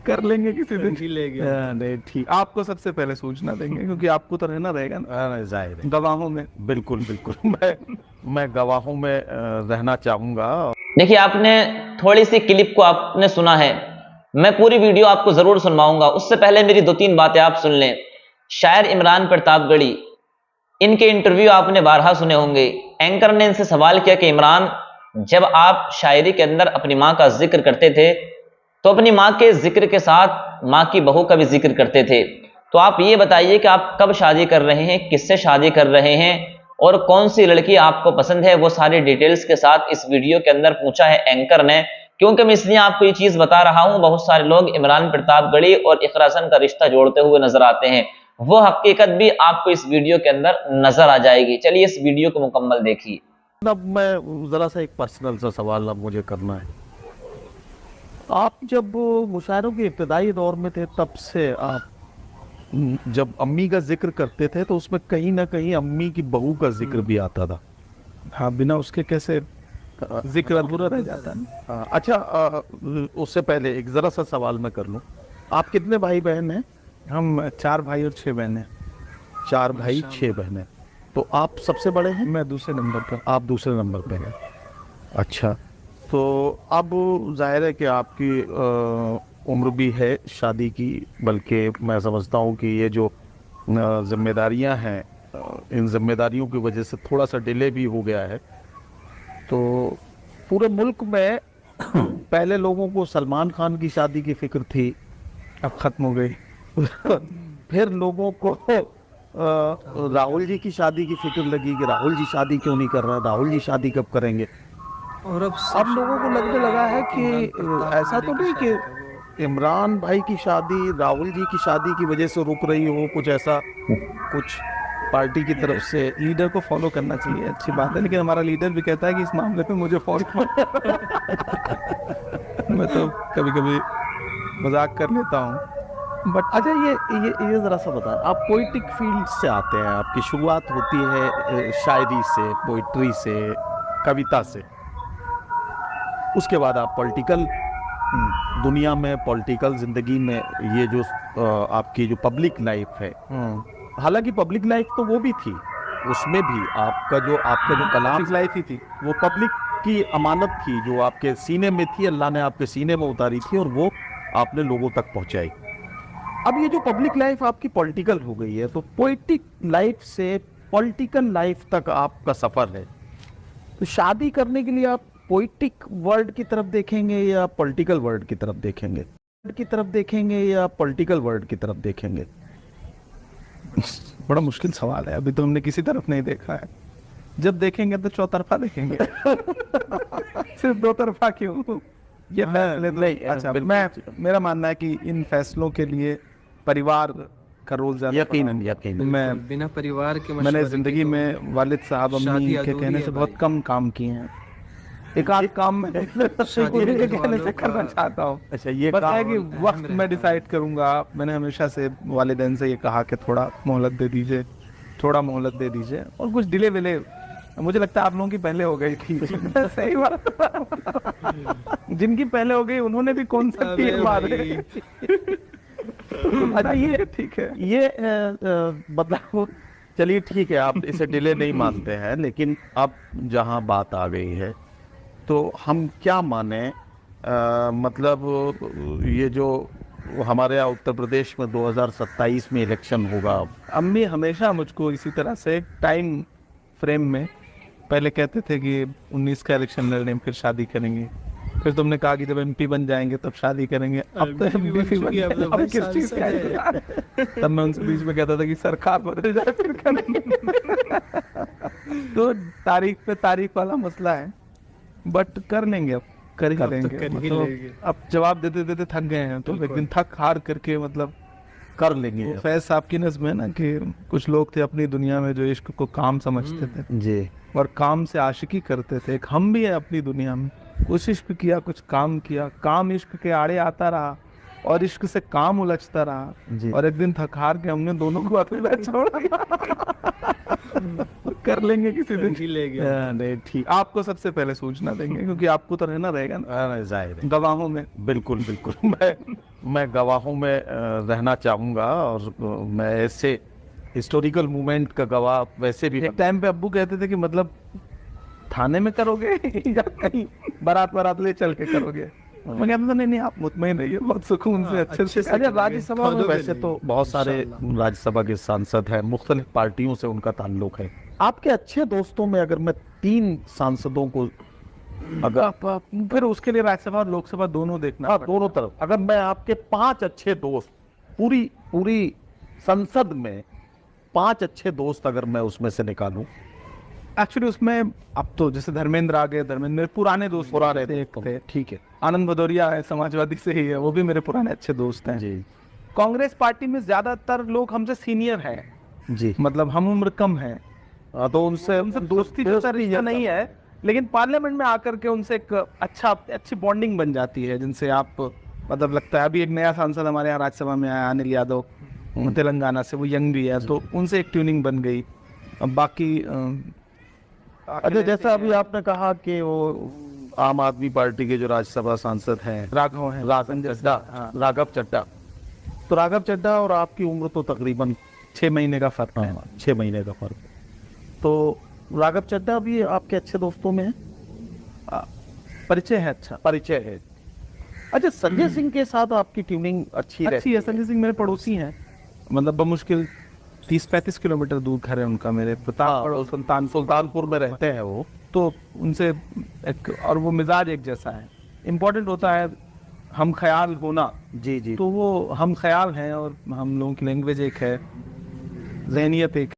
कर लेंगे किसी दिन। नहीं ठीक, आपको सबसे पहले सूचना देंगे क्योंकि आपको तो रहना रहेगा ना जाहिर है, गवाहों में। बिल्कुल बिल्कुल। मैं गवाहों में रहना चाहूंगा। देखिए, आपने थोड़ी सी क्लिप को आपने सुना है, मैं पूरी वीडियो आपको जरूर सुनवाऊंगा। उससे पहले मेरी 2-3 बातें आप सुन लें। शायर इमरान प्रतापगढ़ी, इनके इंटरव्यू आपने बारहा सुने होंगे। एंकर ने इनसे सवाल किया कि इमरान, जब आप शायरी के अंदर अपनी माँ का जिक्र करते थे तो अपनी माँ के जिक्र के साथ माँ की बहू का भी जिक्र करते थे, तो आप ये बताइए कि आप कब शादी कर रहे हैं, किससे शादी कर रहे हैं और कौन सी लड़की आपको पसंद है। वो सारी डिटेल्स के साथ इस वीडियो के अंदर पूछा है एंकर ने। क्योंकि मैं इसलिए आपको ये चीज बता रहा हूं, बहुत सारे लोग इमरान प्रतापगढ़ी और इकरा हसन का रिश्ता जोड़ते हुए नजर आते हैं, वो हकीकत भी आपको इस वीडियो के अंदर नजर आ जाएगी। चलिए इस वीडियो को मुकम्मल देखिए। अब मैं जरा सा एक पर्सनल सा सवाल अब मुझे करना है। आप जब मुशायरों के इब्तदाई दौर में थे, तब से आप जब अम्मी का जिक्र करते थे तो उसमें कहीं ना कहीं अम्मी की बहू का जिक्र भी आता था। हाँ, बिना उसके कैसे जिक्र अधूरा रह जाता है। अच्छा, उससे पहले एक जरा सा सवाल मैं कर लूं। आप कितने भाई बहन हैं? हम 4 भाई और 6 बहनें। 4 भाई 6 बहनें। तो आप सबसे बड़े हैं? मैं दूसरे नंबर पर। आप दूसरे नंबर पे हैं। अच्छा, तो अब जाहिर है कि आपकी उम्र भी है शादी की, बल्कि मैं समझता हूँ कि ये जो जिम्मेदारियां हैं, इन जिम्मेदारियों की वजह से थोड़ा सा डिले भी हो गया है। तो पूरे मुल्क में पहले लोगों को सलमान खान की शादी की फिक्र थी, अब खत्म हो गई। फिर लोगों को राहुल जी की शादी की फिक्र लगी कि राहुल जी शादी क्यों नहीं कर रहा, राहुल जी शादी कब करेंगे। और अब लोगों को लगने लगा है कि ऐसा तो नहीं कि इमरान भाई की शादी राहुल जी की शादी की वजह से रुक रही हो, कुछ ऐसा कुछ पार्टी की तरफ से। लीडर को फॉलो करना चाहिए, अच्छी बात है, लेकिन हमारा लीडर भी कहता है कि इस मामले पे मुझे फॉलो मैं तो कभी कभी मजाक कर लेता हूँ बट अच्छा, ये जरा सा बताएं, आप पोइटिक फील्ड से आते हैं, आपकी शुरुआत होती है शायरी से, पोइट्री से, कविता से, उसके बाद आप पॉलिटिकल दुनिया में, पॉलिटिकल जिंदगी में, ये जो आपकी जो पब्लिक लाइफ है, हालांकि पब्लिक लाइफ तो वो भी थी, उसमें भी आपका जो कलाम लाइफ ही थी, वो पब्लिक की अमानत थी जो आपके सीने में थी, अल्लाह ने आपके सीने में उतारी थी और वो आपने लोगों तक पहुंचाई। अब ये जो पब्लिक लाइफ आपकी पॉलिटिकल हो गई है, तो पोइटिक लाइफ से पॉलिटिकल लाइफ तक आपका सफर है, तो शादी करने के लिए आप पोइटिक वर्ड की तरफ देखेंगे या पॉलिटिकल वर्ड की तरफ देखेंगे? या पॉलिटिकल वर्ड की तरफ देखेंगे? बड़ा मुश्किल सवाल है, अभी तो हमने किसी तरफ नहीं देखा है। जब देखेंगे तो चौतरफा देखेंगे। सिर्फ दो तरफा क्यों? ये फैसले नहीं। अच्छा, मेरा मानना है कि इन फैसलों के लिए परिवार का रोल ज्यादा। यकीनन मैं बिना परिवार के मैंने जिंदगी में वालिद साहब अम्मी के कहने से बहुत कम काम किए हैं। एक आध काम में कहने से करना चाहता हूँ। अच्छा, ये पता है कि वक्त मैं डिसाइड करूंगा। मैंने हमेशा से वालिदैन से ये कहा कि थोड़ा मोहलत दे दीजिए, थोड़ा मोहलत दे दीजिए, और कुछ डिले विले मुझे लगता है आप लोगों की पहले हो गई थी। सही बात। जिनकी पहले हो गई उन्होंने भी कौन सा तीर मारे। अच्छा, ये ठीक है, ये बताओ, चलिए ठीक है, आप इसे डिले नहीं मानते हैं, लेकिन अब जहां बात आ गई है तो हम क्या माने, मतलब ये जो हमारे यहाँ उत्तर प्रदेश में 2027 में इलेक्शन होगा। अम्मी हमेशा मुझको इसी तरह से टाइम फ्रेम में पहले कहते थे कि 19 का इलेक्शन लड़ने फिर शादी करेंगे, फिर तुमने कहा कि जब एमपी बन जाएंगे तब शादी करेंगे। अब तो एमपी बन गए, अब किस चीज का इंतजार? तब मैं उनसे बीच में कहता था कि सरकार बदल जाए फिर करेंगे। तो तारीख पे तारीख वाला मसला है, बट कर लेंगे, अब कर ही लेंगे। मतलब अब जवाब देते देते थक गए हैं, तो एक दिन थक हार करके मतलब कर लेंगे। फैज साहब की नज़्म है ना कि कुछ लोग थे अपनी दुनिया में जो इश्क को काम समझते थे जी, और काम से आशिकी करते थे। एक हम भी है अपनी दुनिया में, कुछ इश्क किया, कुछ काम किया, काम इश्क के आड़े आता रहा और इश्क से काम उलझता रहा, और एक दिन थक हार के हमने दोनों को अकेला छोड़ दिया। कर लेंगे किसी दिन। ही ले गया। हाँ, नहीं ठीक। आपको सबसे पहले सूचना देंगे क्योंकि आपको तो रहना रहेगा ना हाँ, जाहिर है। गवाहों में। बिल्कुल बिल्कुल मैं गवाहों में रहना चाहूंगा, और मैं ऐसे हिस्टोरिकल मूवमेंट का गवाह वैसे भी। एक टाइम पे अब्बू कहते थे कि मतलब थाने में करोगे या कहीं बारात ले चल के करोगे। मैं कहता था नहीं नहीं, आप मुतमईन रहिए, बहुत सुकून से अच्छे से। अरे राज्यसभा में वैसे तो बहुत सारे इंशाल्लाह। राज्यसभा के सांसद हैं, मुख्तलिफ पार्टियों से उनका ताल्लुक है। आपके अच्छे दोस्तों में अगर मैं 3 सांसदों को, अगर आप फिर उसके लिए राज्यसभा और लोकसभा दोनों देखना हाँ पड़ता दोनों तरफ, अगर मैं आपके 5 अच्छे दोस्त, पूरी संसद में 5 अच्छे दोस्त अगर मैं उसमें से निकालूं। एक्चुअली उसमें अब तो जैसे धर्मेंद्र आ गए, धर्मेंद्र मेरे पुराने दोस्त थे, एक थे। ठीक है आनंद भदौरिया है, समाजवादी से ही है, वो भी मेरे पुराने अच्छे दोस्त हैं। जी कांग्रेस पार्टी में ज्यादातर लोग हमसे सीनियर हैं, जी। मतलब हम उम्र कम है, तो उनसे दोस्ती जैसा रिश्ता नहीं है, लेकिन पार्लियामेंट में आकर के उनसे एक अच्छी बॉन्डिंग बन जाती है, जिनसे आप मतलब लगता है। अभी एक नया सांसद हमारे यहाँ राज्यसभा में आया, अनिल यादव, तेलंगाना से, वो यंग भी है, तो उनसे एक ट्यूनिंग बन गई। अब बाकी अच्छा, जैसा अभी आपने कहा कि वो आम आदमी पार्टी के जो राज्यसभा सांसद हैं राघव हैं, राघव चड्ढा, हाँ। राघव चड्ढा, तो राघव चड्ढा और आपकी उम्र तो तकरीबन 6 महीने का फर्क है। 6 महीने का फर्क। तो राघव चड्ढा भी आपके अच्छे दोस्तों में है? परिचय है, अच्छा परिचय है। अच्छा, संजय सिंह के साथ आपकी ट्यूनिंग अच्छी रहती है। संजय सिंह मेरे पड़ोसी हैं, मतलब बमुश्किल 30-35 किलोमीटर दूर घर है उनका मेरे। प्रतापगढ़ और सुल्तानपुर में रहते हैं वो। तो उनसे एक, और वो मिजाज एक जैसा है। इम्पोर्टेंट होता है हम ख्याल होना, जी जी। तो वो हम ख्याल हैं, और हम लोगों की लैंग्वेज एक है, जहनियत एक